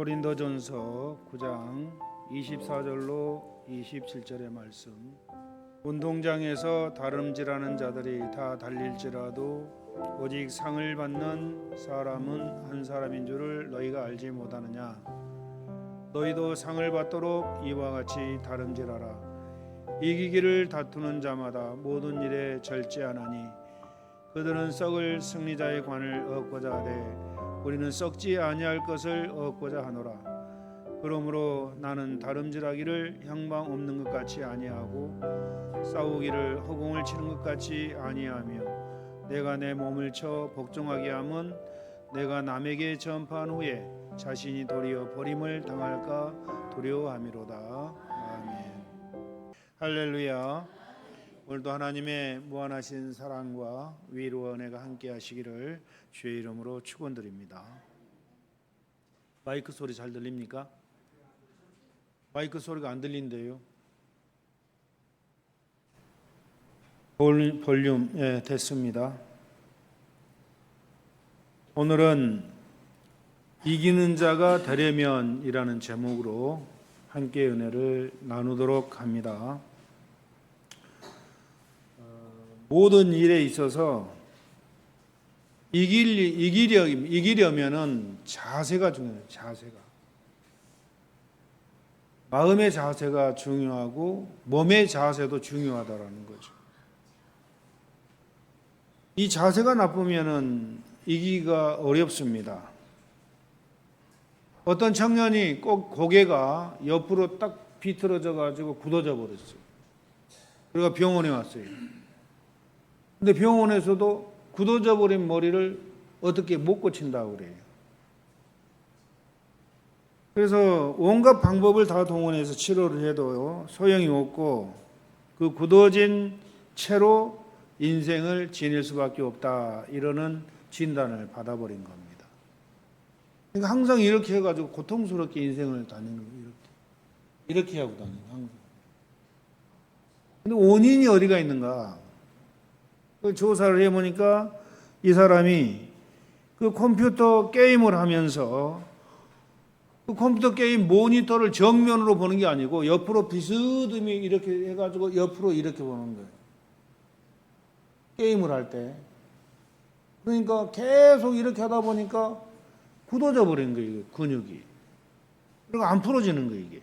고린도전서 9장 24절로 27절의 말씀. 운동장에서 다름질하는 자들이 다 달릴지라도 오직 상을 받는 사람은 한 사람인 줄을 너희가 알지 못하느냐. 너희도 상을 받도록 이와 같이 다름질하라. 이기기를 다투는 자마다 모든 일에 절제하나니 그들은 썩을 승리자의 관을 얻고자 하되 우리는 썩지 아니할 것을 얻고자 하노라. 그러므로 나는 다름질하기를 형방 없는 것 같이 아니하고 싸우기를 허공을 치는 것 같이 아니하며 내가 내 몸을 쳐 복종하게 함은 내가 남에게 전파한 후에 자신이 도리어 버림을 당할까 두려워함이로다. 아멘. 할렐루야. 오늘도 하나님의 무한하신 사랑과 위로와 은혜가 함께 하시기를 주의 이름으로 축원드립니다. 마이크 소리 잘 들립니까? 마이크 소리가 안 들린대요. 볼륨 됐습니다. 오늘은 이기는 자가 되려면이라는 제목으로 함께 은혜를 나누도록 합니다. 모든 일에 있어서 이기려면은 자세가 중요해요. 자세가. 마음의 자세가 중요하고 몸의 자세도 중요하다라는 거죠. 이 자세가 나쁘면은 이기기가 어렵습니다. 어떤 청년이 꼭 고개가 옆으로 딱 비틀어져 가지고 굳어져 버렸어요. 그래서 병원에 왔어요. 근데 병원에서도 굳어져 버린 머리를 어떻게 못 고친다고 그래요. 그래서 온갖 방법을 다 동원해서 치료를 해도 소용이 없고 그 굳어진 채로 인생을 지낼 수밖에 없다, 이러는 진단을 받아버린 겁니다. 그러니까 항상 이렇게 해가지고 고통스럽게 인생을 다니는 거예요. 이렇게 하고 다니는 거예요. 항상. 근데 원인이 어디가 있는가? 조사를 해보니까 이 사람이 그 컴퓨터 게임을 하면서 그 컴퓨터 게임 모니터를 정면으로 보는 게 아니고 옆으로 비스듬히 이렇게 해가지고 옆으로 이렇게 보는 거예요. 게임을 할 때. 그러니까 계속 이렇게 하다 보니까 굳어져 버린 거예요, 근육이. 그리고 안 풀어지는 거예요, 이게.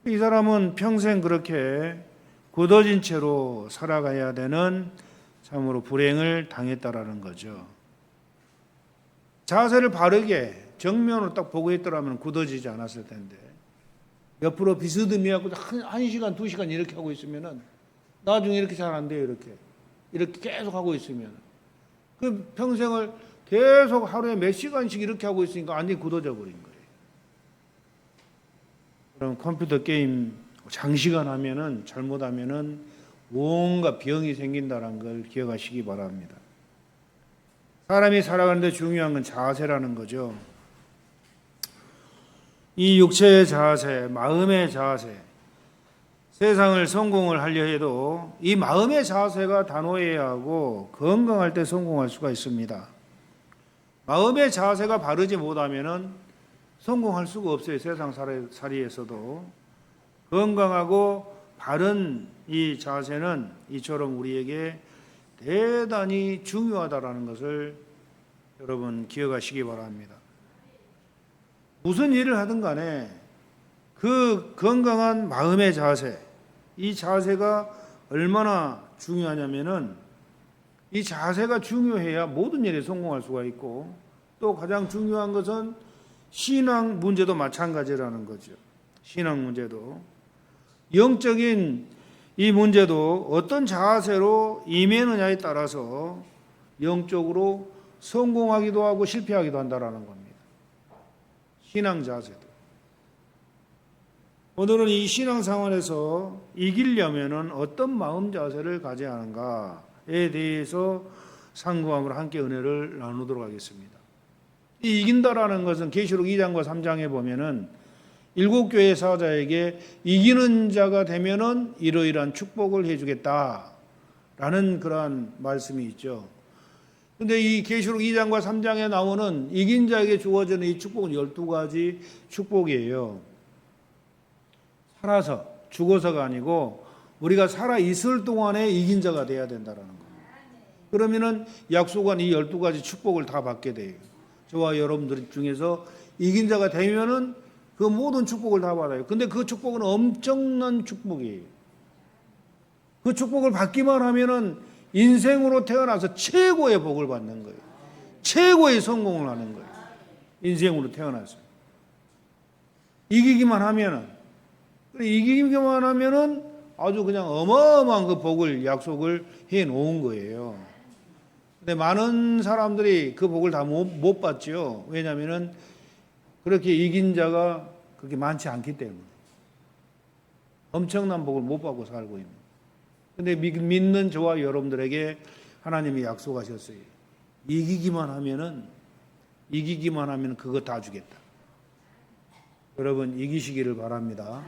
이 사람은 평생 그렇게 굳어진 채로 살아가야 되는 참으로 불행을 당했다라는 거죠. 자세를 바르게 정면으로 딱 보고 있더라면 굳어지지 않았을 텐데 옆으로 비스듬히 하고 한 시간, 2시간 이렇게 하고 있으면은 나중에 이렇게 잘 안 돼요. 이렇게 계속 하고 있으면 그 평생을 계속 하루에 몇 시간씩 이렇게 하고 있으니까 완전히 굳어져 버린 거예요. 그럼 컴퓨터 게임 장시간 하면은 잘못하면은 온갖 병이 생긴다는 걸 기억하시기 바랍니다. 사람이 살아가는데 중요한 건 자세라는 거죠. 이 육체의 자세, 마음의 자세, 세상을 성공을 하려 해도 이 마음의 자세가 단호해야 하고 건강할 때 성공할 수가 있습니다. 마음의 자세가 바르지 못하면은 성공할 수가 없어요. 세상 살이에서도. 건강하고 바른 이 자세는 이처럼 우리에게 대단히 중요하다라는 것을 여러분 기억하시기 바랍니다. 무슨 일을 하든 간에 그 건강한 마음의 자세, 이 자세가 얼마나 중요하냐면은 이 자세가 중요해야 모든 일에 성공할 수가 있고 또 가장 중요한 것은 신앙 문제도 마찬가지라는 거죠. 신앙 문제도. 영적인 이 문제도 어떤 자세로 임하느냐에 따라서 영적으로 성공하기도 하고 실패하기도 한다라는 겁니다. 신앙 자세도. 오늘은 이 신앙 상황에서 이기려면은 어떤 마음 자세를 가져야 하는가에 대해서 상고함으로 함께 은혜를 나누도록 하겠습니다. 이 이긴다라는 것은 계시록 2장과 3장에 보면은 7교회 사자에게 이기는 자가 되면은 이러이러한 축복을 해주겠다라는 그러한 말씀이 있죠. 근데 이 계시록 2장과 3장에 나오는 이긴 자에게 주어지는 이 축복은 12가지 축복이에요. 살아서, 죽어서가 아니고 우리가 살아 있을 동안에 이긴 자가 돼야 된다라는 거예요. 그러면은 약속한 이 12가지 축복을 다 받게 돼요. 저와 여러분들 중에서 이긴 자가 되면은 그 모든 축복을 다 받아요. 근데 그 축복은 엄청난 축복이에요. 그 축복을 받기만 하면은 인생으로 태어나서 최고의 복을 받는 거예요. 최고의 성공을 하는 거예요. 인생으로 태어나서. 이기기만 하면은 아주 그냥 어마어마한 그 복을 약속을 해 놓은 거예요. 근데 많은 사람들이 그 복을 다 못 받죠. 왜냐하면은 그렇게 이긴 자가 그렇게 많지 않기 때문에. 엄청난 복을 못 받고 살고 있는. 근데 믿는 저와 여러분들에게 하나님이 약속하셨어요. 이기기만 하면 그거 다 주겠다. 여러분 이기시기를 바랍니다.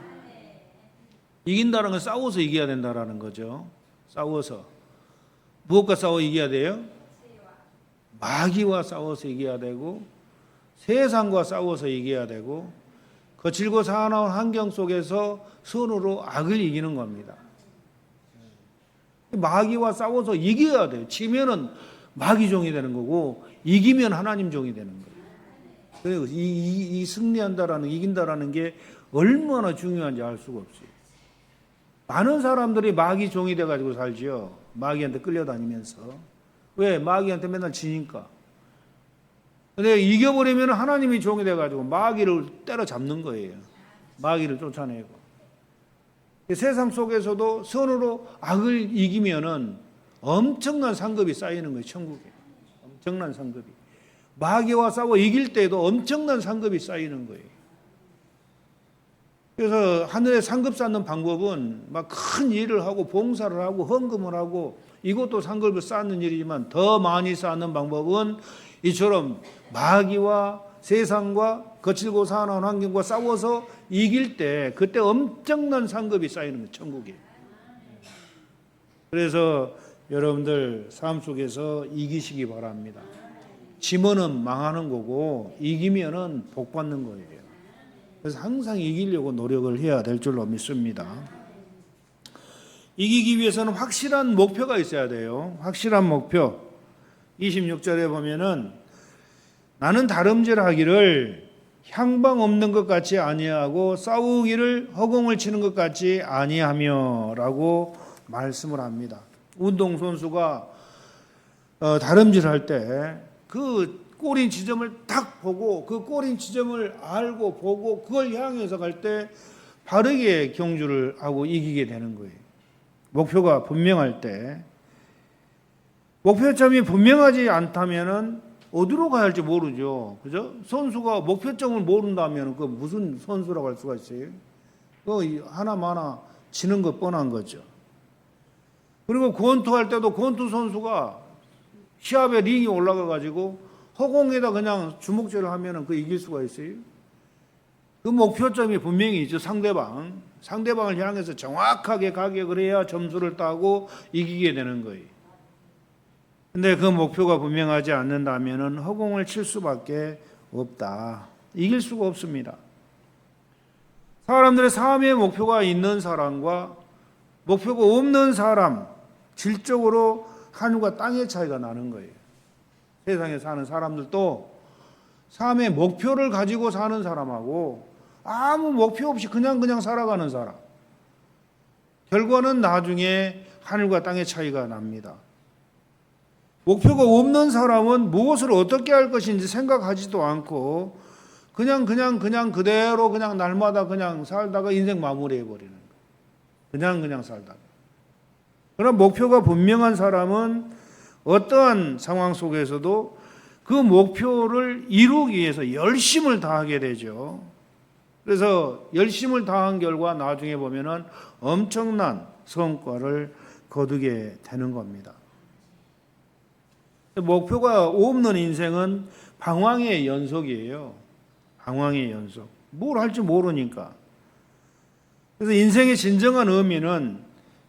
이긴다는 건 싸워서 이겨야 된다라는 거죠. 싸워서. 무엇과 싸워 이겨야 돼요? 마귀와 싸워서 이겨야 되고 세상과 싸워서 이겨야 되고 거칠고 사나운 환경 속에서 선으로 악을 이기는 겁니다. 마귀와 싸워서 이겨야 돼요. 치면은 마귀 종이 되는 거고 이기면 하나님 종이 되는 거예요. 그래서 이 승리한다라는 이긴다라는 게 얼마나 중요한지 알 수가 없어요. 많은 사람들이 마귀 종이 돼가지고 살지요. 마귀한테 끌려다니면서. 왜? 마귀한테 맨날 지니까. 근데 이겨버리면 하나님이 종이 돼가지고 마귀를 때려잡는 거예요. 마귀를 쫓아내고. 세상 속에서도 선으로 악을 이기면은 엄청난 상급이 쌓이는 거예요. 천국에. 엄청난 상급이. 마귀와 싸워 이길 때도 엄청난 상급이 쌓이는 거예요. 그래서 하늘에 상급 쌓는 방법은 막 큰 일을 하고 봉사를 하고 헌금을 하고 이것도 상급을 쌓는 일이지만 더 많이 쌓는 방법은 이처럼 마귀와 세상과 거칠고 사나운 환경과 싸워서 이길 때 그때 엄청난 상급이 쌓이는 거예요. 천국에. 그래서 여러분들 삶 속에서 이기시기 바랍니다. 지면은 망하는 거고 이기면은 복 받는 거예요. 그래서 항상 이기려고 노력을 해야 될 줄로 믿습니다. 이기기 위해서는 확실한 목표가 있어야 돼요. 확실한 목표. 26절에 보면은 나는 다름질하기를 향방 없는 것 같이 아니하고 싸우기를 허공을 치는 것 같이 아니하며라고 말씀을 합니다. 운동선수가 다름질할 때 그 꼬린 지점을 딱 보고 그 꼬린 지점을 알고 보고 그걸 향해서 갈 때 바르게 경주를 하고 이기게 되는 거예요. 목표가 분명할 때 목표점이 분명하지 않다면은 어디로 가야 할지 모르죠. 그죠? 선수가 목표점을 모른다면 그 무슨 선수라고 할 수가 있어요? 그 하나마나 지는 거 뻔한 거죠. 그리고 권투할 때도 권투 선수가 시합에 링에 올라가 가지고 허공에다 그냥 주먹질을 하면은 그 이길 수가 있어요? 그 목표점이 분명히 있죠. 상대방을 향해서 정확하게 가격을 해야 점수를 따고 이기게 되는 거예요. 근데 그 목표가 분명하지 않는다면은 허공을 칠 수밖에 없다. 이길 수가 없습니다. 사람들의 삶의 목표가 있는 사람과 목표가 없는 사람, 질적으로 하늘과 땅의 차이가 나는 거예요. 세상에 사는 사람들도 삶의 목표를 가지고 사는 사람하고 아무 목표 없이 그냥 살아가는 사람. 결과는 나중에 하늘과 땅의 차이가 납니다. 목표가 없는 사람은 무엇을 어떻게 할 것인지 생각하지도 않고 그냥 그대로 그냥 날마다 그냥 살다가 인생 마무리해 버리는 거예요. 그냥 살다가. 그러나 목표가 분명한 사람은 어떠한 상황 속에서도 그 목표를 이루기 위해서 열심을 다하게 되죠. 그래서 열심을 다한 결과 나중에 보면은 엄청난 성과를 거두게 되는 겁니다. 목표가 없는 인생은 방황의 연속이에요. 방황의 연속. 뭘 할지 모르니까. 그래서 인생의 진정한 의미는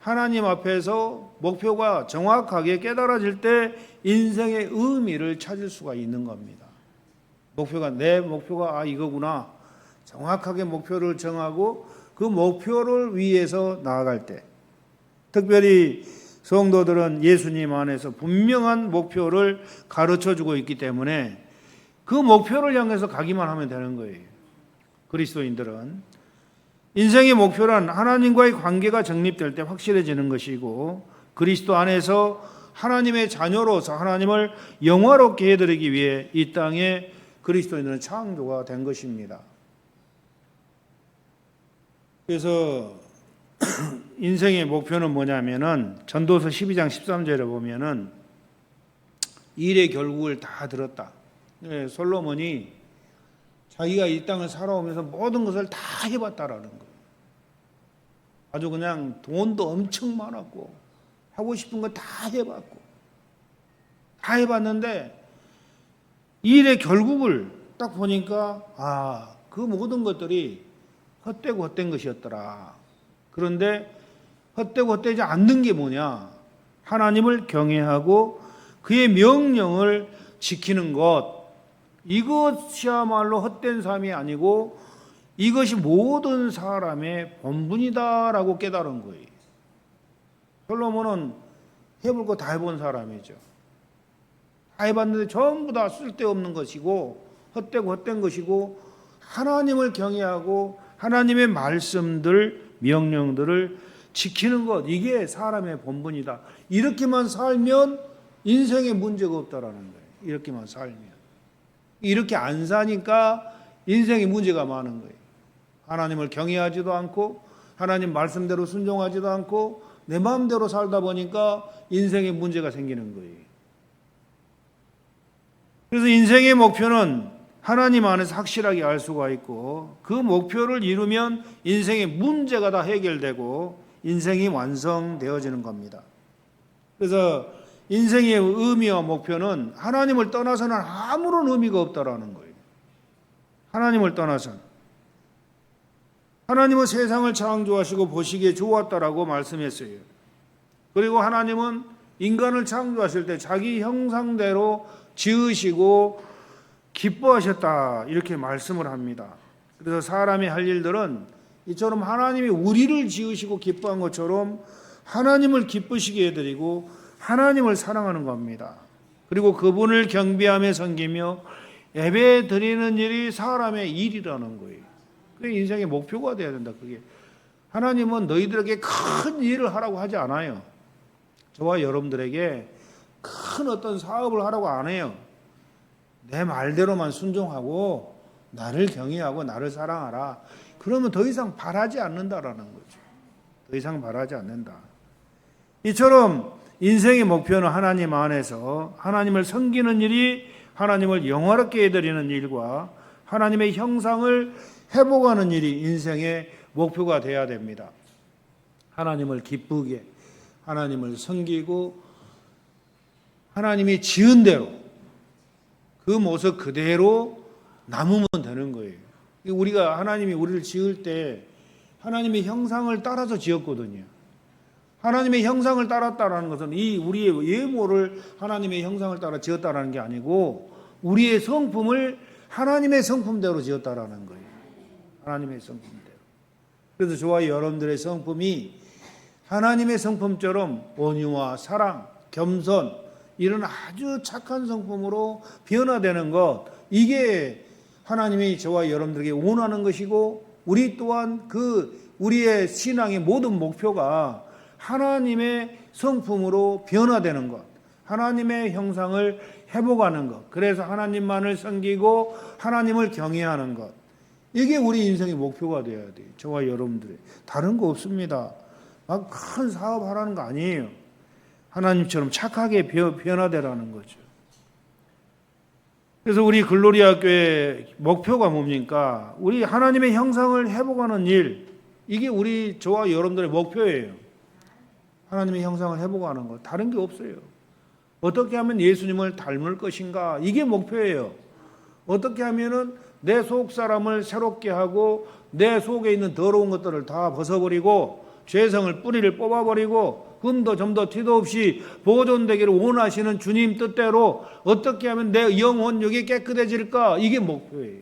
하나님 앞에서 목표가 정확하게 깨달아질 때 인생의 의미를 찾을 수가 있는 겁니다. 내 목표가 이거구나. 정확하게 목표를 정하고 그 목표를 위해서 나아갈 때, 특별히 성도들은 예수님 안에서 분명한 목표를 가르쳐주고 있기 때문에 그 목표를 향해서 가기만 하면 되는 거예요. 그리스도인들은 인생의 목표란 하나님과의 관계가 정립될 때 확실해지는 것이고, 그리스도 안에서 하나님의 자녀로서 하나님을 영화롭게 해드리기 위해 이 땅에 그리스도인들은 창조가 된 것입니다. 그래서 인생의 목표는 뭐냐면은 전도서 12장 13절에 보면은 일의 결국을 다 들었다. 솔로몬이 자기가 이 땅을 살아오면서 모든 것을 다 해봤다라는 거예요. 아주 그냥 돈도 엄청 많았고 하고 싶은 거 다 해봤고 다 해봤는데 일의 결국을 딱 보니까 그 모든 것들이 헛되고 헛된 것이었더라. 그런데 헛되고 헛되지 않는 게 뭐냐? 하나님을 경외하고 그의 명령을 지키는 것, 이것이야말로 헛된 삶이 아니고 이것이 모든 사람의 본분이다라고 깨달은 거예요. 솔로몬은 해볼 거 다 해본 사람이죠. 다 해봤는데 전부 다 쓸데없는 것이고 헛되고 헛된 것이고, 하나님을 경외하고 하나님의 말씀들, 명령들을 지키는 것, 이게 사람의 본분이다. 이렇게만 살면 인생에 문제가 없다라는 거예요. 이렇게만 살면. 이렇게 안 사니까 인생에 문제가 많은 거예요. 하나님을 경외하지도 않고 하나님 말씀대로 순종하지도 않고 내 마음대로 살다 보니까 인생에 문제가 생기는 거예요. 그래서 인생의 목표는 하나님 안에서 확실하게 알 수가 있고, 그 목표를 이루면 인생의 문제가 다 해결되고 인생이 완성되어지는 겁니다. 그래서 인생의 의미와 목표는 하나님을 떠나서는 아무런 의미가 없다라는 거예요. 하나님을 떠나서는. 하나님은 세상을 창조하시고 보시기에 좋았다라고 말씀했어요. 그리고 하나님은 인간을 창조하실 때 자기 형상대로 지으시고 기뻐하셨다, 이렇게 말씀을 합니다. 그래서 사람이 할 일들은 이처럼 하나님이 우리를 지으시고 기뻐한 것처럼 하나님을 기쁘시게 해드리고 하나님을 사랑하는 겁니다. 그리고 그분을 경배하며 섬기며 예배 드리는 일이 사람의 일이라는 거예요. 그게 인생의 목표가 돼야 된다. 그게 하나님은 너희들에게 큰 일을 하라고 하지 않아요. 저와 여러분들에게 큰 어떤 사업을 하라고 안 해요. 내 말대로만 순종하고 나를 경외하고 나를 사랑하라. 그러면 더 이상 바라지 않는다라는 거죠. 더 이상 바라지 않는다. 이처럼 인생의 목표는 하나님 안에서 하나님을 섬기는 일이 하나님을 영화롭게 해드리는 일과 하나님의 형상을 회복하는 일이 인생의 목표가 되어야 됩니다. 하나님을 기쁘게, 하나님을 섬기고 하나님이 지은 대로 그 모습 그대로 남으면 되는 거예요. 우리가 하나님이 우리를 지을 때 하나님의 형상을 따라서 지었거든요. 하나님의 형상을 따랐다라는 것은 이 우리의 외모를 하나님의 형상을 따라 지었다라는 게 아니고 우리의 성품을 하나님의 성품대로 지었다라는 거예요. 하나님의 성품대로. 그래서 저와 여러분들의 성품이 하나님의 성품처럼 온유와 사랑, 겸손, 이런 아주 착한 성품으로 변화되는 것, 이게 하나님이 저와 여러분들에게 원하는 것이고, 우리 또한 우리의 신앙의 모든 목표가 하나님의 성품으로 변화되는 것, 하나님의 형상을 회복하는 것, 그래서 하나님만을 섬기고 하나님을 경외하는 것, 이게 우리 인생의 목표가 되어야 돼요. 저와 여러분들의. 다른 거 없습니다. 막 큰 사업하라는 거 아니에요. 하나님처럼 착하게 변화되라는 거죠. 그래서 우리 글로리아 교회 목표가 뭡니까? 우리 하나님의 형상을 회복하는 일, 이게 저와 여러분들의 목표예요. 하나님의 형상을 회복하는 것, 다른 게 없어요. 어떻게 하면 예수님을 닮을 것인가, 이게 목표예요. 어떻게 하면은 내 속 사람을 새롭게 하고 내 속에 있는 더러운 것들을 다 벗어버리고 죄성을 뿌리를 뽑아버리고 흠도 점도 티도 없이 보존되기를 원하시는 주님 뜻대로 어떻게 하면 내 영혼육이 깨끗해질까? 이게 목표예요.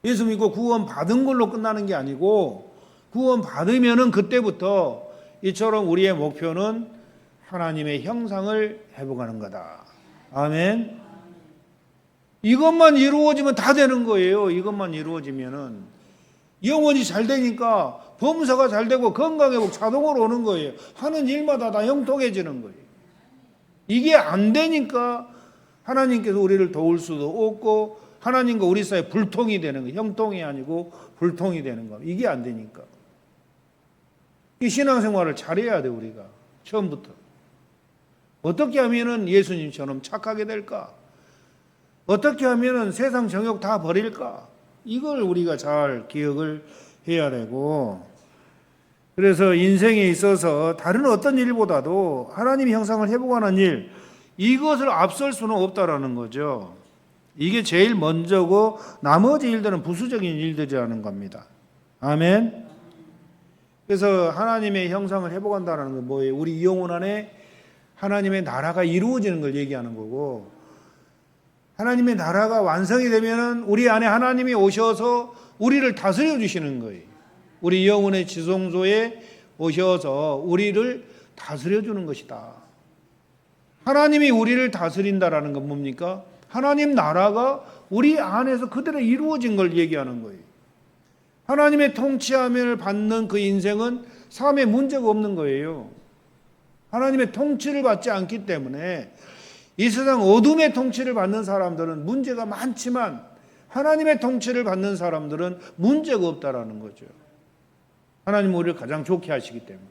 예수 믿고 구원 받은 걸로 끝나는 게 아니고 구원 받으면은 그때부터 이처럼 우리의 목표는 하나님의 형상을 회복하는 거다. 아멘. 이것만 이루어지면 다 되는 거예요. 이것만 이루어지면은 영혼이 잘 되니까 범사가 잘 되고 건강회복 자동으로 오는 거예요. 하는 일마다 다 형통해지는 거예요. 이게 안 되니까 하나님께서 우리를 도울 수도 없고 하나님과 우리 사이에 불통이 되는 거예요. 형통이 아니고 불통이 되는 거예요. 이게 안 되니까. 이 신앙생활을 잘해야 돼 우리가. 처음부터. 어떻게 하면은 예수님처럼 착하게 될까? 어떻게 하면은 세상 정욕 다 버릴까? 이걸 우리가 잘 기억을 해야 되고, 그래서 인생에 있어서 다른 어떤 일보다도 하나님의 형상을 회복하는 일, 이것을 앞설 수는 없다라는 거죠. 이게 제일 먼저고 나머지 일들은 부수적인 일들이라는 겁니다. 아멘. 그래서 하나님의 형상을 회복한다는 건 뭐예요? 우리 영혼 안에 하나님의 나라가 이루어지는 걸 얘기하는 거고, 하나님의 나라가 완성이 되면은 우리 안에 하나님이 오셔서 우리를 다스려 주시는 거예요. 우리 영혼의 지성소에 오셔서 우리를 다스려 주는 것이다. 하나님이 우리를 다스린다라는 건 뭡니까? 하나님 나라가 우리 안에서 그대로 이루어진 걸 얘기하는 거예요. 하나님의 통치함을 받는 그 인생은 삶에 문제가 없는 거예요. 하나님의 통치를 받지 않기 때문에 이 세상 어둠의 통치를 받는 사람들은 문제가 많지만 하나님의 통치를 받는 사람들은 문제가 없다라는 거죠. 하나님 우리를 가장 좋게 하시기 때문에.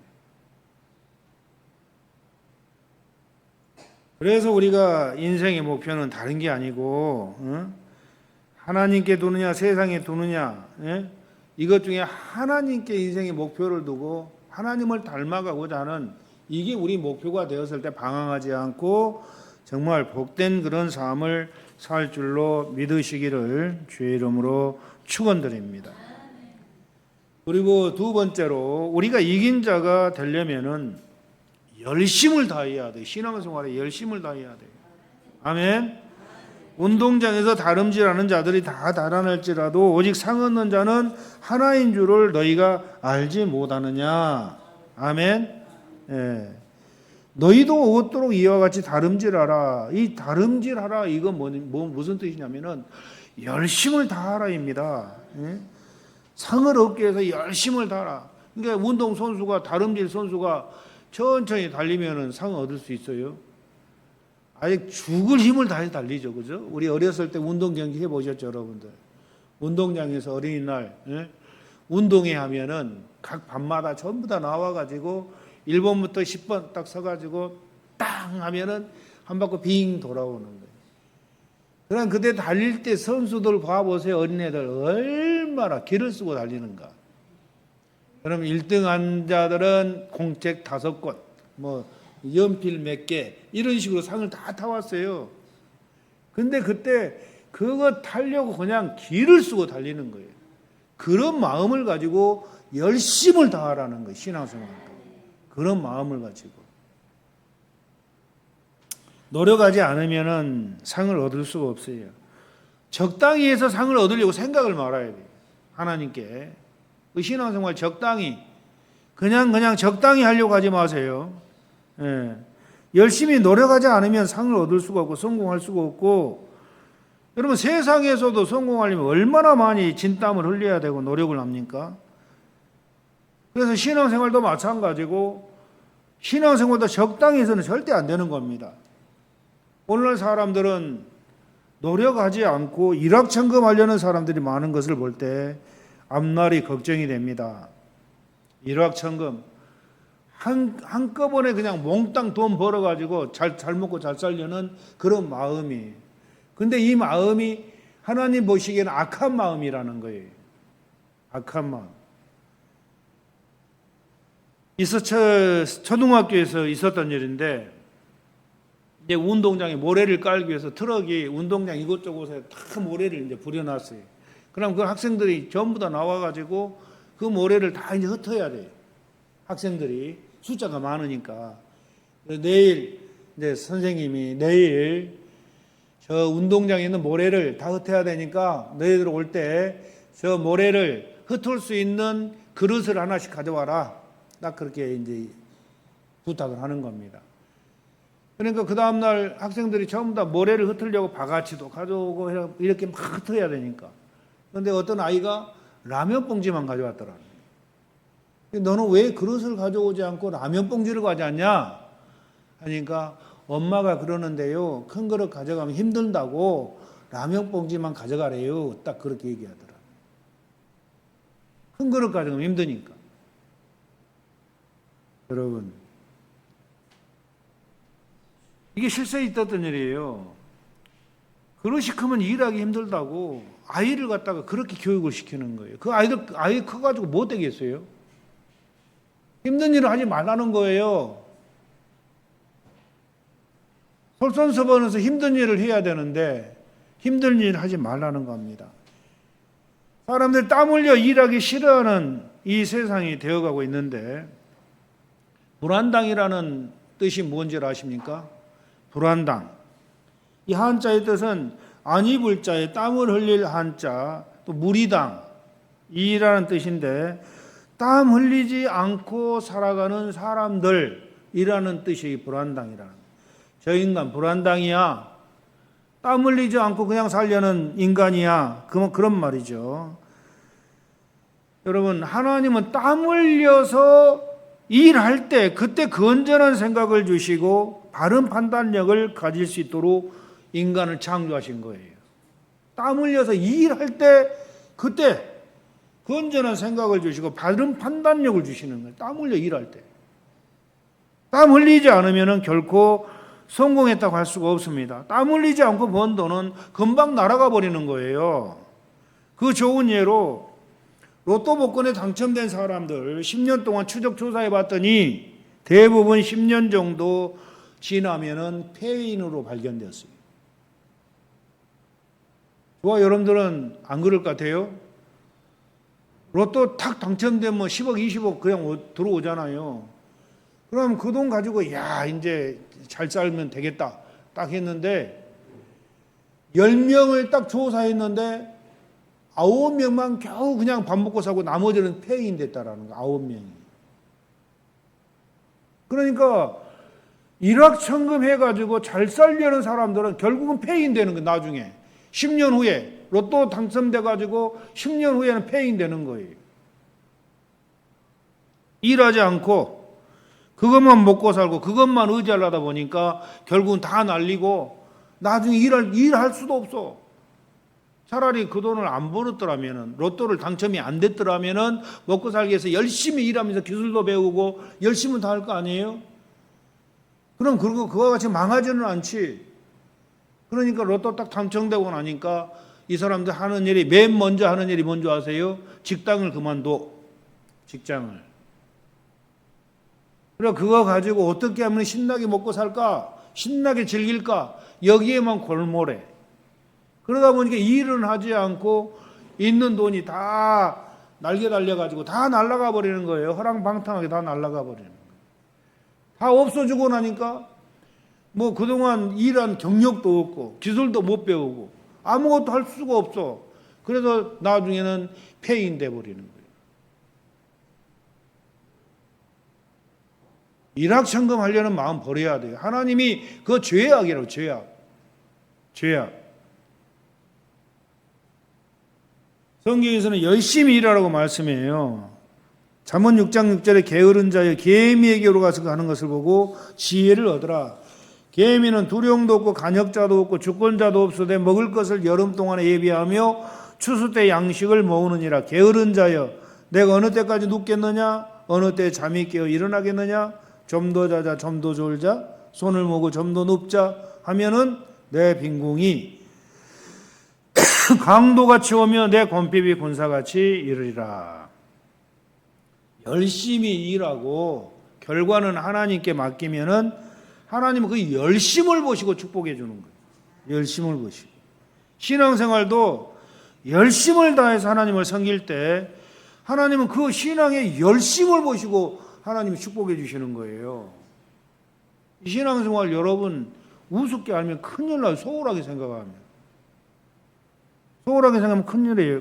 그래서 우리가 인생의 목표는 다른 게 아니고 하나님께 두느냐 세상에 두느냐, 이것 중에 하나님께 인생의 목표를 두고 하나님을 닮아가고자 하는 이게 우리 목표가 되었을 때 방황하지 않고 정말 복된 그런 삶을 살 줄로 믿으시기를 주의 이름으로 축원드립니다. 그리고 두 번째로 우리가 이긴 자가 되려면은 열심을 다해야 돼. 신앙생활에 열심을 다해야 돼. 아멘. 운동장에서 다름질하는 자들이 다 달아날지라도 오직 상 얻는 자는 하나인 줄을 너희가 알지 못하느냐. 아멘. 예. 너희도 얻도록 이와 같이 다름질하라. 이 다름질하라 이건 무슨 뜻이냐면은 열심을 다하라입니다. 예? 상을 얻기 위해서 열심을 다하라. 그러니까 운동 선수가 다름질 선수가 천천히 달리면은 상을 얻을 수 있어요. 아직 죽을 힘을 다해서 달리죠, 그죠? 우리 어렸을 때 운동 경기 해보셨죠, 여러분들? 운동장에서 어린이날 운동회 하면은 각 반마다 전부 다 나와가지고 1번부터 10번 딱 서가지고 땅 하면은 한 바퀴 빙 돌아오는 거예요. 그럼 그때 달릴 때 선수들 봐보세요. 어린애들 얼마나 기를 쓰고 달리는가. 그럼 1등한 자들은 공책 5곳, 뭐 연필 몇 개 이런 식으로 상을 다 타왔어요. 근데 그때 그거 타려고 그냥 기를 쓰고 달리는 거예요. 그런 마음을 가지고 열심을 다하라는 거예요. 신앙생활. 그런 마음을 가지고 노력하지 않으면은 상을 얻을 수가 없어요. 적당히 해서 상을 얻으려고 생각을 말아야 돼요. 하나님께 그 신앙생활 적당히 그냥 적당히 하려고 하지 마세요. 예. 열심히 노력하지 않으면 상을 얻을 수가 없고 성공할 수가 없고, 여러분 세상에서도 성공하려면 얼마나 많이 진땀을 흘려야 되고 노력을 합니까? 그래서 신앙생활도 마찬가지고 신앙생활도 적당히 해서는 절대 안 되는 겁니다. 오늘날 사람들은 노력하지 않고 일확천금하려는 사람들이 많은 것을 볼 때 앞날이 걱정이 됩니다. 일확천금 한꺼번에 그냥 몽땅 돈 벌어가지고 잘 먹고 잘 살려는 그런 마음이, 근데 이 마음이 하나님 보시기에는 악한 마음이라는 거예요. 악한 마음. 초등학교에서 있었던 일인데, 이제 운동장에 모래를 깔기 위해서 트럭이 운동장 이곳저곳에 다 모래를 이제 부려놨어요. 그럼 그 학생들이 전부 다 나와가지고 그 모래를 다 이제 흩어야 돼요. 학생들이 숫자가 많으니까. 내일 이제 선생님이 내일 저 운동장에 있는 모래를 다 흩어야 되니까 너희들 올 때 저 모래를 흩을 수 있는 그릇을 하나씩 가져와라. 딱 그렇게 이제 부탁을 하는 겁니다. 그러니까 그 다음날 학생들이 전부 다 모래를 흩으려고 바가지도 가져오고 이렇게 막 흩어야 되니까. 그런데 어떤 아이가 라면 봉지만 가져왔더라. 너는 왜 그릇을 가져오지 않고 라면 봉지를 가져왔냐? 하니까 엄마가 그러는데요. 큰 그릇 가져가면 힘들다고 라면 봉지만 가져가래요. 딱 그렇게 얘기하더라. 큰 그릇 가져가면 힘드니까. 여러분, 이게 실제 있었던 일이에요. 그릇이 크면 일하기 힘들다고 아이를 갖다가 그렇게 교육을 시키는 거예요. 그 아이 커가지고 뭐 되겠어요? 힘든 일을 하지 말라는 거예요. 솔선수범해서 힘든 일을 해야 되는데 힘든 일 하지 말라는 겁니다. 사람들이 땀 흘려 일하기 싫어하는 이 세상이 되어가고 있는데 불안당이라는 뜻이 뭔지 아십니까? 불안당. 이 한자의 뜻은 안 입을 자에 땀을 흘릴 한자, 또 무리당 이라는 뜻인데 땀 흘리지 않고 살아가는 사람들이라는 뜻이 불안당이라는. 저 인간 불안당이야. 땀 흘리지 않고 그냥 살려는 인간이야. 그런 말이죠. 여러분, 하나님은 땀 흘려서 일할 때 그때 건전한 생각을 주시고 바른 판단력을 가질 수 있도록 인간을 창조하신 거예요. 땀 흘려서 일할 때 그때 건전한 생각을 주시고 바른 판단력을 주시는 거예요. 땀 흘려 일할 때. 땀 흘리지 않으면 결코 성공했다고 할 수가 없습니다. 땀 흘리지 않고 번 돈은 금방 날아가 버리는 거예요. 그 좋은 예로 로또 복권에 당첨된 사람들 10년 동안 추적 조사해 봤더니 대부분 10년 정도 지나면은 폐인으로 발견되었어요. 저와 여러분들은 안 그럴 것 같아요? 로또 탁 당첨되면 10억, 20억 그냥 들어오잖아요. 그럼 그 돈 가지고 야 이제 잘 살면 되겠다 딱 했는데 10명을 딱 조사했는데 9명만 겨우 그냥 밥 먹고 사고 나머지는 폐인 됐다라는 거. 9명이. 그러니까 일확천금 해가지고 잘 살려는 사람들은 결국은 폐인 되는 거예요. 나중에 10년 후에 로또 당첨돼가지고 10년 후에는 폐인 되는 거예요. 일하지 않고 그것만 먹고 살고 그것만 의지하려다 보니까 결국은 다 날리고 나중에 일할 수도 없어. 차라리 그 돈을 안 벌었더라면은 로또를 당첨이 안 됐더라면은 먹고 살기 위해서 열심히 일하면서 기술도 배우고 열심히 다 할 거 아니에요? 그럼 그와 같이 망하지는 않지. 그러니까 로또 딱 당첨되고 나니까 이 사람들 하는 일이 맨 먼저 하는 일이 뭔지 아세요? 직장을 그만둬. 직장을. 그래 그거 가지고 어떻게 하면 신나게 먹고 살까? 신나게 즐길까? 여기에만 골몰해. 그러다 보니까 일은 하지 않고 있는 돈이 다 날개 달려가지고 다 날아가 버리는 거예요. 허랑방탕하게 다 날아가 버리는 거예요. 다 없어지고 나니까 뭐 그동안 일한 경력도 없고 기술도 못 배우고 아무것도 할 수가 없어. 그래서 나중에는 폐인 돼 버리는 거예요. 일확천금 하려는 마음 버려야 돼요. 하나님이 그거 죄악이라고. 죄악. 성경에서는 열심히 일하라고 말씀해요. 잠언 6장 6절에 게으른 자여 계미에게로 가서 가는 것을 보고 지혜를 얻으라. 계미는 두령도 없고 간역자도 없고 주권자도 없으되 먹을 것을 여름 동안에 예비하며 추수 때 양식을 모으느니라. 게으른 자여 내가 어느 때까지 눕겠느냐? 어느 때 잠이 깨어 일어나겠느냐? 좀 더 자자 좀 더 졸자 손을 모으고 좀 더 눕자 하면은 내 빈궁이 강도같이 오며 내 권핍이 군사같이 이르리라. 열심히 일하고 결과는 하나님께 맡기면은 하나님은 그 열심을 보시고 축복해 주는 거예요. 열심을 보시고. 신앙생활도 열심을 다해서 하나님을 섬길 때 하나님은 그 신앙의 열심을 보시고 하나님이 축복해 주시는 거예요. 이 신앙생활 여러분 우습게 알면 큰일 나요. 소홀하게 생각하면. 소홀하게 생각하면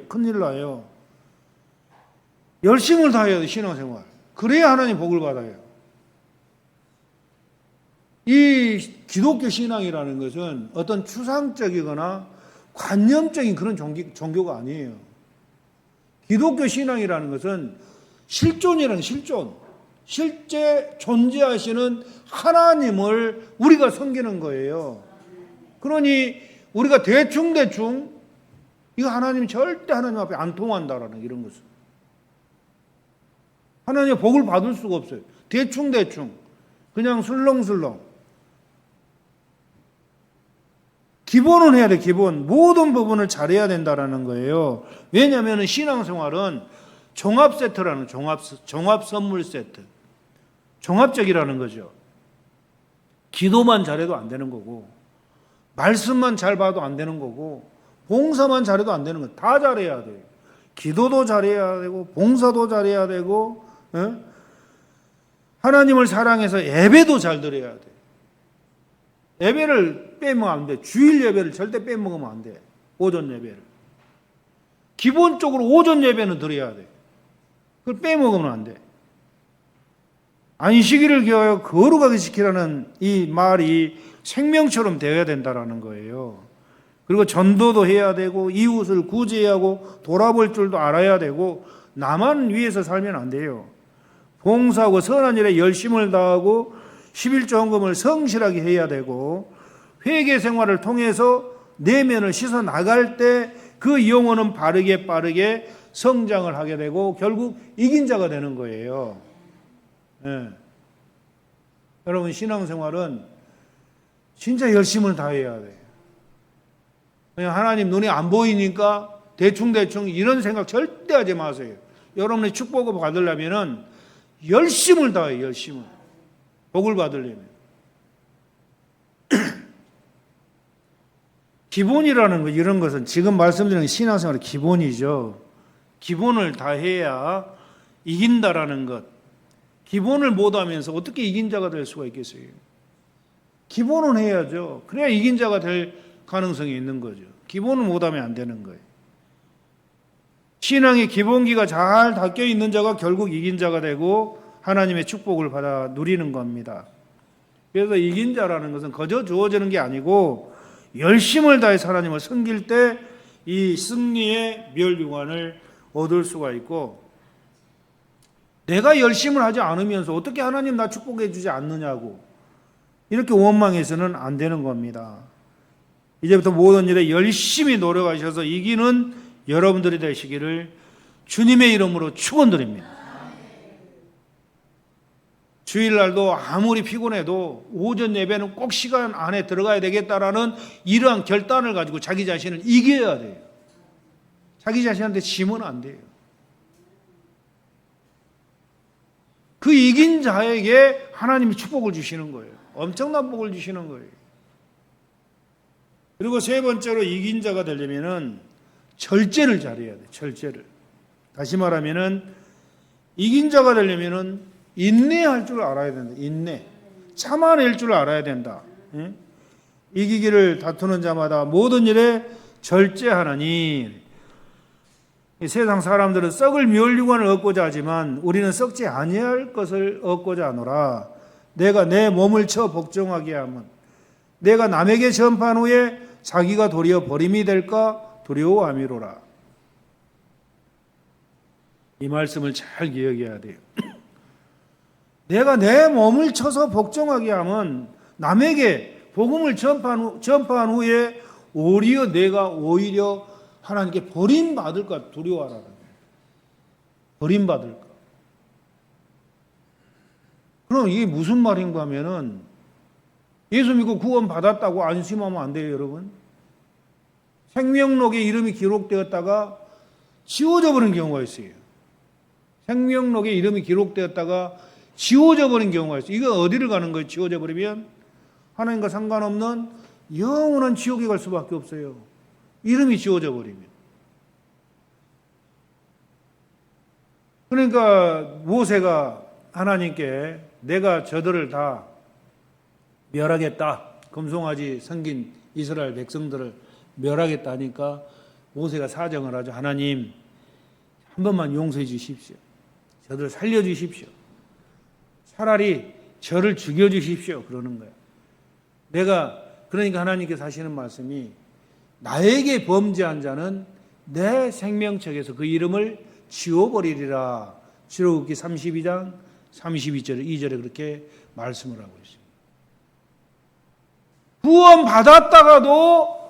큰일 나요. 열심을 다해야 돼요. 신앙생활. 그래야 하나님 복을 받아요. 이 기독교 신앙이라는 것은 어떤 추상적이거나 관념적인 그런 종교가 아니에요. 기독교 신앙이라는 것은 실존이라는 실존. 실제 존재하시는 하나님을 우리가 섬기는 거예요. 그러니 우리가 대충 이거 하나님 절대 하나님 앞에 안 통한다라는 이런 것은. 하나님의 복을 받을 수가 없어요. 대충 그냥 술렁술렁. 기본은 해야 돼. 기본. 모든 부분을 잘해야 된다라는 거예요. 왜냐하면 신앙생활은 종합 세트라는 종합 선물 세트. 종합적이라는 거죠. 기도만 잘해도 안 되는 거고, 말씀만 잘 봐도 안 되는 거고, 봉사만 잘해도 안 되는 거. 다 잘해야 돼요. 기도도 잘해야 되고, 봉사도 잘해야 되고, 하나님을 사랑해서 예배도 잘 드려야 돼. 예배를 빼면 안 돼. 주일 예배를 절대 빼먹으면 안 돼. 오전 예배를. 기본적으로 오전 예배는 드려야 돼. 그걸 빼먹으면 안 돼. 안식일을 기하여 거룩하게 지키라는 이 말이 생명처럼 되어야 된다는 거예요. 그리고 전도도 해야 되고 이웃을 구제해야 하고 돌아볼 줄도 알아야 되고 나만 위해서 살면 안 돼요. 봉사하고 선한 일에 열심을 다하고 11조 헌금을 성실하게 해야 되고 회개 생활을 통해서 내면을 씻어 나갈 때 그 영혼은 빠르게 성장을 하게 되고 결국 이긴 자가 되는 거예요. 네. 여러분 신앙생활은 진짜 열심을 다해야 돼요. 그냥 하나님 눈에 안 보이니까 대충 이런 생각 절대 하지 마세요. 여러분의 축복을 받으려면 열심을 다해요. 열심을. 복을 받으려면. 기본이라는 거 이런 것은 지금 말씀드리는 신앙생활의 기본이죠. 기본을 다해야 이긴다라는 것. 기본을 못하면서 어떻게 이긴 자가 될 수가 있겠어요? 기본은 해야죠. 그래야 이긴 자가 될 가능성이 있는 거죠. 기본을 못하면 안 되는 거예요. 신앙의 기본기가 잘 닦여 있는 자가 결국 이긴 자가 되고 하나님의 축복을 받아 누리는 겁니다. 그래서 이긴 자라는 것은 거저 주어지는 게 아니고 열심을 다해 하나님을 섬길 때 이 승리의 멸류관을 얻을 수가 있고 내가 열심을 하지 않으면서 어떻게 하나님 나 축복해 주지 않느냐고 이렇게 원망해서는 안 되는 겁니다. 이제부터 모든 일에 열심히 노력하셔서 이기는 여러분들이 되시기를 주님의 이름으로 축원드립니다. 주일날도 아무리 피곤해도 오전 예배는 꼭 시간 안에 들어가야 되겠다라는 이러한 결단을 가지고 자기 자신을 이겨야 돼요. 자기 자신한테 지면 안 돼요. 그 이긴 자에게 하나님이 축복을 주시는 거예요. 엄청난 복을 주시는 거예요. 그리고 세 번째로 이긴 자가 되려면은 절제를 잘해야 돼. 절제를. 다시 말하면은 이긴 자가 되려면은 인내할 줄 알아야 된다. 인내. 참아낼 줄 알아야 된다. 예? 이기기를 다투는 자마다 모든 일에 절제하느니. 세상 사람들은 썩을 멸류관을 얻고자 하지만 우리는 썩지 아니할 것을 얻고자 하노라. 내가 내 몸을 쳐 복종하게 하면 내가 남에게 전파한 후에 자기가 도리어 버림이 될까 두려워함이로라. 이 말씀을 잘 기억해야 돼요. 내가 내 몸을 쳐서 복종하게 하면 남에게 복음을 전파한 후에 내가 오히려 하나님께 버림받을까 두려워하라는 거예요. 버림받을까. 그럼 이게 무슨 말인가 하면은 예수 믿고 구원 받았다고 안심하면 안 돼요, 여러분. 생명록에 이름이 기록되었다가 지워져 버린 경우가 있어요. 생명록에 이름이 기록되었다가 지워져 버린 경우가 있어요. 이거 어디를 가는 거예요? 지워져 버리면 하나님과 상관없는 영원한 지옥에 갈 수밖에 없어요. 이름이 지워져 버리면. 그러니까 모세가 하나님께 내가 저들을 다 멸하겠다. 금송아지 섬긴 이스라엘 백성들을 멸하겠다 하니까 모세가 사정을 하죠. 하나님, 한 번만 용서해 주십시오. 저들 살려 주십시오. 차라리 저를 죽여 주십시오. 그러는 거예요. 그러니까 하나님께서 하시는 말씀이 나에게 범죄한 자는 내 생명책에서 그 이름을 지워버리리라. 출애굽기 32장 2절에 그렇게 말씀을 하고 있습니다. 구원 받았다가도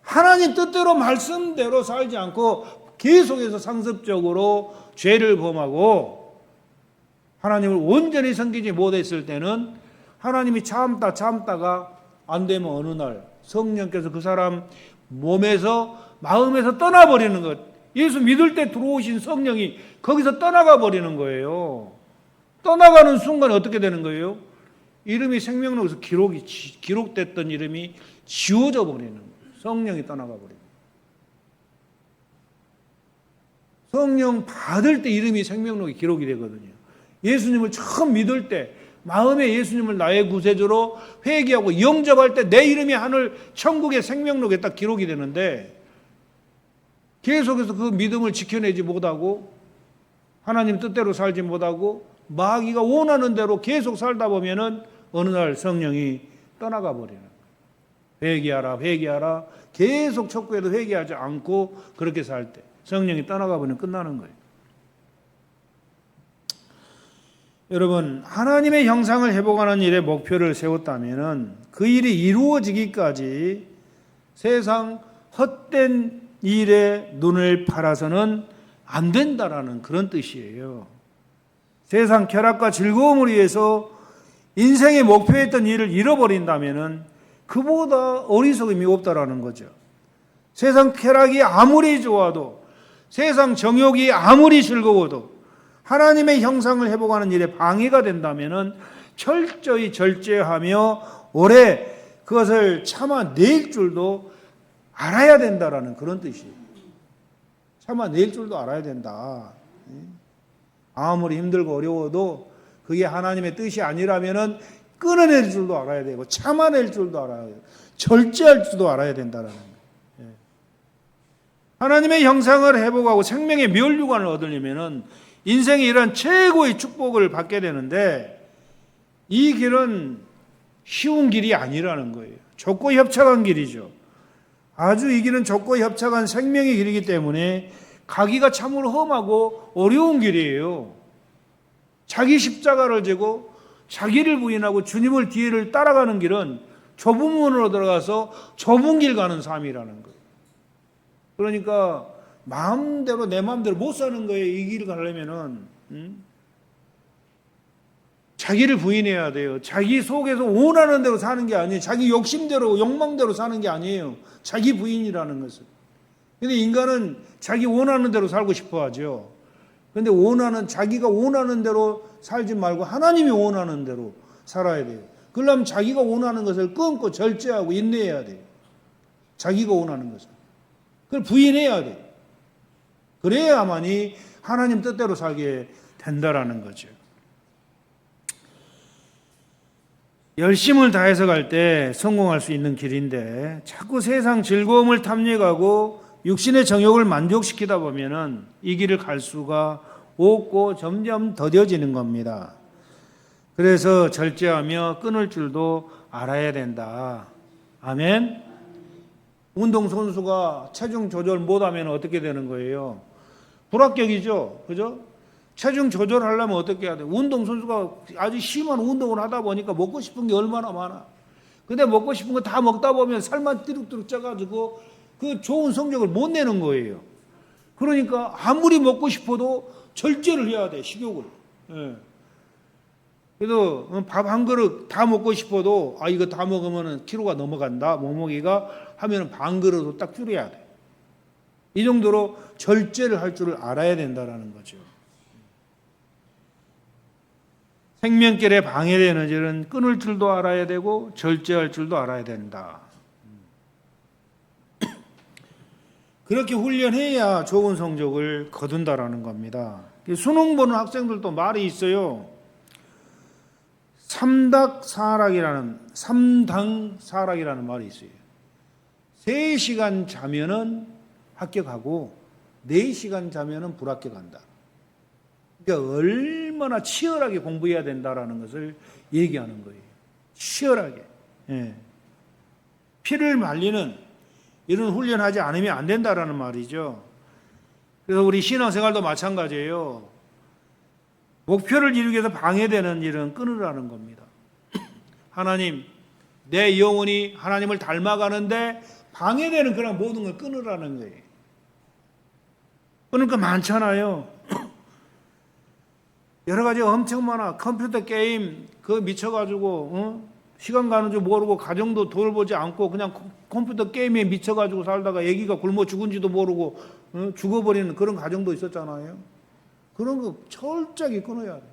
하나님 뜻대로 말씀대로 살지 않고 계속해서 상습적으로 죄를 범하고 하나님을 온전히 섬기지 못했을 때는 하나님이 참다가 안 되면 어느 날 성령께서 그 사람 몸에서 마음에서 떠나버리는 것. 예수 믿을 때 들어오신 성령이 거기서 떠나가 버리는 거예요. 떠나가는 순간에 어떻게 되는 거예요? 이름이 생명록에서 기록됐던 이름이 지워져 버리는 거예요. 성령이 떠나가 버리는 거예요. 성령 받을 때 이름이 생명록에 기록이 되거든요. 예수님을 처음 믿을 때 마음에 예수님을 나의 구세주로 회개하고 영접할 때 내 이름이 하늘 천국의 생명록에 딱 기록이 되는데 계속해서 그 믿음을 지켜내지 못하고 하나님 뜻대로 살지 못하고 마귀가 원하는 대로 계속 살다 보면은 어느 날 성령이 떠나가 버리는 거예요. 회개하라 계속 촉구해도 회개하지 않고 그렇게 살 때 성령이 떠나가 버리면 끝나는 거예요. 여러분, 하나님의 형상을 회복하는 일에 목표를 세웠다면은 그 일이 이루어지기까지 세상 헛된 일에 눈을 팔아서는 안 된다라는 그런 뜻이에요. 세상 쾌락과 즐거움을 위해서 인생의 목표였던 일을 잃어버린다면은 그보다 어리석음이 없다라는 거죠. 세상 쾌락이 아무리 좋아도 세상 정욕이 아무리 즐거워도 하나님의 형상을 회복하는 일에 방해가 된다면은 철저히 절제하며 오래 그것을 참아낼 줄도 알아야 된다라는 그런 뜻이에요. 참아낼 줄도 알아야 된다. 아무리 힘들고 어려워도 그게 하나님의 뜻이 아니라면은 끊어낼 줄도 알아야 되고 참아낼 줄도 알아야 되고 절제할 줄도 알아야 된다라는 거예요. 하나님의 형상을 회복하고 생명의 면류관을 얻으려면은 인생에 이런 최고의 축복을 받게 되는데 이 길은 쉬운 길이 아니라는 거예요. 좁고 협착한 길이죠. 아주 이 길은 좁고 협착한 생명의 길이기 때문에 가기가 참으로 험하고 어려운 길이에요. 자기 십자가를 지고 자기를 부인하고 주님을 뒤를 따라가는 길은 좁은 문으로 들어가서 좁은 길 가는 삶이라는 거예요. 그러니까 마음대로 내 마음대로 못 사는 거예요. 이 길을 가려면은 자기를 부인해야 돼요. 자기 속에서 원하는 대로 사는 게 아니에요. 자기 욕심대로 욕망대로 사는 게 아니에요. 자기 부인이라는 것은. 근데 인간은 자기 원하는 대로 살고 싶어 하죠. 근데 자기가 원하는 대로 살지 말고 하나님이 원하는 대로 살아야 돼요. 그러려면 자기가 원하는 것을 끊고 절제하고 인내해야 돼요. 자기가 원하는 것을. 그걸 부인해야 돼요. 그래야만이 하나님 뜻대로 살게 된다라는 거죠. 열심을 다해서 갈 때 성공할 수 있는 길인데 자꾸 세상 즐거움을 탐닉하고 육신의 정욕을 만족시키다 보면은 이 길을 갈 수가 없고 점점 더뎌지는 겁니다. 그래서 절제하며 끊을 줄도 알아야 된다. 아멘. 운동선수가 체중 조절 못하면 어떻게 되는 거예요? 불합격이죠. 그죠? 체중 조절하려면 어떻게 해야 돼? 운동선수가 아주 심한 운동을 하다 보니까 먹고 싶은 게 얼마나 많아. 근데 먹고 싶은 거 다 먹다 보면 살만 띠룩띠룩 쪄가지고 그 좋은 성적을 못 내는 거예요. 그러니까 아무리 먹고 싶어도 절제를 해야 돼, 식욕을. 예. 그래도 밥 한 그릇 다 먹고 싶어도 이거 다 먹으면 키로가 넘어간다, 몸무게가 하면 반 그릇도 딱 줄여야 돼. 이 정도로 절제를 할 줄을 알아야 된다라는 거죠. 생명길에 방해되는 일은 끊을 줄도 알아야 되고 절제할 줄도 알아야 된다. 그렇게 훈련해야 좋은 성적을 거둔다라는 겁니다. 수능 보는 학생들도 말이 있어요. 삼당사락이라는 말이 있어요. 3시간 자면은 합격하고 4시간 자면은 불합격한다. 그러니까 얼마나 치열하게 공부해야 된다라는 것을 얘기하는 거예요. 치열하게. 예. 피를 말리는 이런 훈련하지 않으면 안 된다라는 말이죠. 그래서 우리 신앙생활도 마찬가지예요. 목표를 이루기 위해서 방해되는 일은 끊으라는 겁니다. 하나님, 내 영혼이 하나님을 닮아가는데 방해되는 그런 모든 걸 끊으라는 거예요. 끊을 거 많잖아요. 여러 가지 엄청 많아. 컴퓨터 게임 그거 미쳐가지고 시간 가는 줄 모르고 가정도 돌보지 않고 그냥 컴퓨터 게임에 미쳐가지고 살다가 애기가 굶어 죽은지도 모르고 죽어버리는 그런 가정도 있었잖아요. 그런 거 철저하게 끊어야 돼.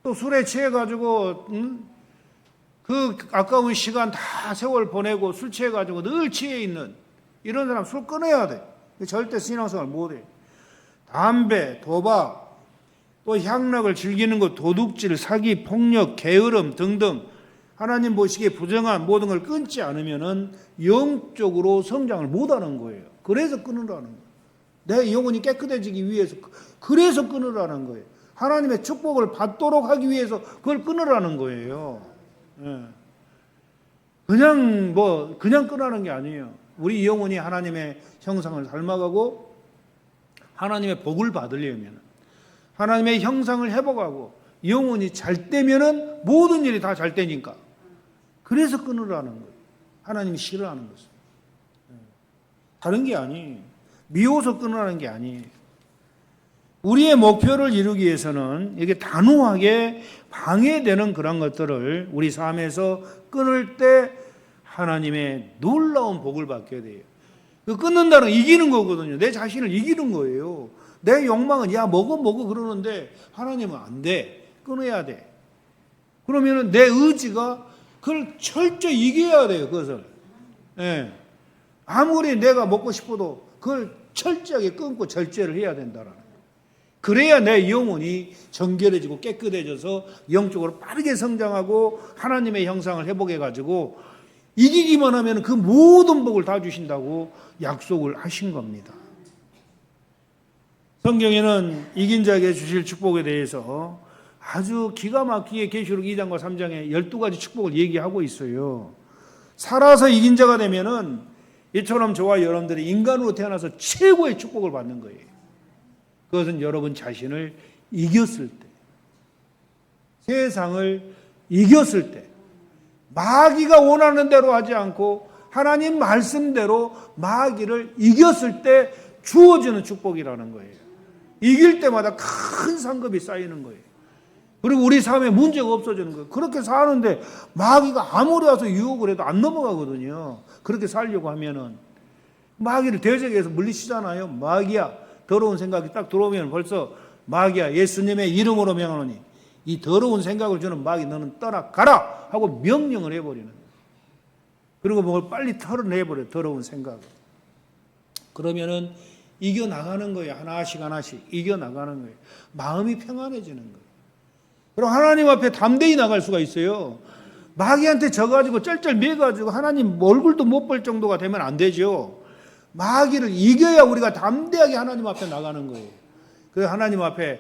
또 술에 취해가지고 그 아까운 시간 다 세월 보내고 술 취해가지고 늘 취해 있는 이런 사람 술 끊어야 돼. 절대 신앙생활 못해. 담배, 도박, 또 향락을 즐기는 것, 도둑질, 사기, 폭력, 게으름 등등 하나님 보시기에 부정한 모든 걸 끊지 않으면은 영적으로 성장을 못하는 거예요. 그래서 끊으라는 거예요. 내 영혼이 깨끗해지기 위해서 그래서 끊으라는 거예요. 하나님의 축복을 받도록 하기 위해서 그걸 끊으라는 거예요. 그냥 끊으라는 게 아니에요. 우리 영혼이 하나님의 형상을 닮아가고 하나님의 복을 받으려면 하나님의 형상을 회복하고 영혼이 잘 되면은 모든 일이 다 잘 되니까 그래서 끊으라는 거예요. 하나님이 싫어하는 것은 다른 게 아니에요. 미워서 끊으라는 게 아니에요. 우리의 목표를 이루기 위해서는 이게 단호하게 방해되는 그런 것들을 우리 삶에서 끊을 때 하나님의 놀라운 복을 받게 돼요. 그 끊는다는 건 이기는 거거든요. 내 자신을 이기는 거예요. 내 욕망은 야 먹어 그러는데 하나님은 안 돼. 끊어야 돼. 그러면은 내 의지가 그걸 철저히 이겨야 돼요. 그것을. 예. 아무리 내가 먹고 싶어도 그걸 철저하게 끊고 절제를 해야 된다라는 거예요. 그래야 내 영혼이 정결해지고 깨끗해져서 영적으로 빠르게 성장하고 하나님의 형상을 회복해가지고 이기기만 하면 그 모든 복을 다 주신다고 약속을 하신 겁니다. 성경에는 이긴 자에게 주실 축복에 대해서 아주 기가 막히게 계시록 2장과 3장에 12가지 축복을 얘기하고 있어요. 살아서 이긴 자가 되면은 이처럼 저와 여러분들이 인간으로 태어나서 최고의 축복을 받는 거예요. 그것은 여러분 자신을 이겼을 때, 세상을 이겼을 때, 마귀가 원하는 대로 하지 않고 하나님 말씀대로 마귀를 이겼을 때 주어지는 축복이라는 거예요. 이길 때마다 큰 상급이 쌓이는 거예요. 그리고 우리 삶에 문제가 없어지는 거예요. 그렇게 사는데 마귀가 아무리 와서 유혹을 해도 안 넘어가거든요. 그렇게 살려고 하면은 마귀를 대적해서 물리치잖아요. 마귀야, 더러운 생각이 딱 들어오면 벌써 마귀야, 예수님의 이름으로 명하노니 이 더러운 생각을 주는 마귀 너는 떠나가라 하고 명령을 해버리는 거예요. 그리고 뭘 빨리 털어내버려요. 더러운 생각을. 그러면은 이겨나가는 거예요. 하나씩 이겨나가는 거예요. 마음이 평안해지는 거예요. 그럼 하나님 앞에 담대히 나갈 수가 있어요. 마귀한테 져가지고 쩔쩔 매가지고 하나님 얼굴도 못 볼 정도가 되면 안 되죠. 마귀를 이겨야 우리가 담대하게 하나님 앞에 나가는 거예요. 그래서 하나님 앞에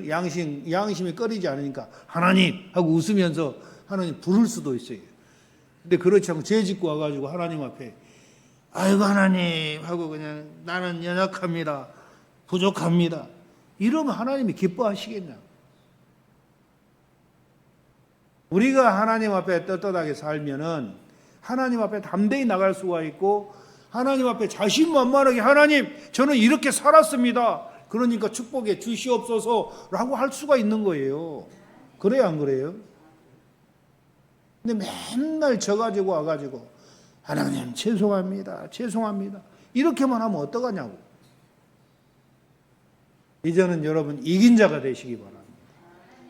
양심이 꺼리지 않으니까 하나님 하고 웃으면서 하나님 부를 수도 있어요. 근데 그렇지 않고 죄 짓고 와가지고 하나님 앞에 아이고 하나님 하고 그냥 나는 연약합니다. 부족합니다. 이러면 하나님이 기뻐하시겠냐? 우리가 하나님 앞에 떳떳하게 살면은 하나님 앞에 담대히 나갈 수가 있고 하나님 앞에 자신만만하게 하나님 저는 이렇게 살았습니다. 그러니까 축복해 주시옵소서라고 할 수가 있는 거예요. 그래요 안 그래요? 근데 맨날 져가지고 와가지고 하나님 죄송합니다. 이렇게만 하면 어떡하냐고. 이제는 여러분 이긴 자가 되시기 바랍니다.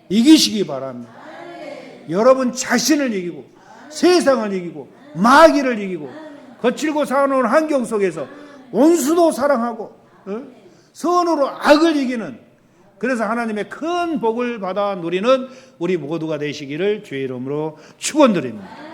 이기시기 바랍니다. 여러분 자신을 이기고 세상을 이기고 마귀를 이기고 거칠고 사나운 환경 속에서 원수도 사랑하고 선으로 악을 이기는, 그래서 하나님의 큰 복을 받아 누리는 우리 모두가 되시기를 주의 이름으로 축원드립니다.